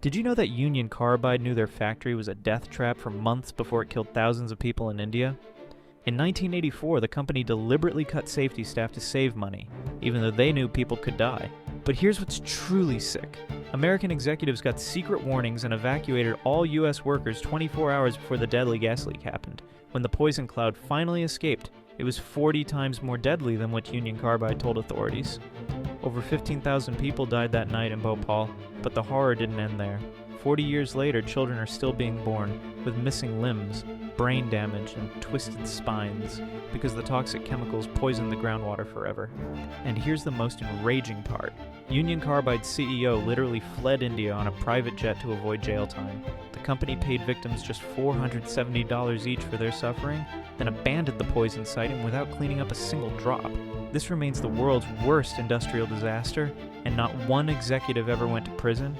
Did you know that Union Carbide knew their factory was a death trap for months before it killed thousands of people in India? In 1984, the company deliberately cut safety staff to save money, even though they knew people could die. But here's what's truly sick. American executives got secret warnings and evacuated all U.S. workers 24 hours before the deadly gas leak happened. When the poison cloud finally escaped, it was 40 times more deadly than what Union Carbide told authorities. Over 15,000 people died that night in Bhopal, but the horror didn't end there. 40 years later, children are still being born with missing limbs, brain damage, and twisted spines because the toxic chemicals poisoned the groundwater forever. And here's the most enraging part. Union Carbide's CEO literally fled India on a private jet to avoid jail time. The company paid victims just $470 each for their suffering, then abandoned the poison site and without cleaning up a single drop. This remains the world's worst industrial disaster, and not one executive ever went to prison,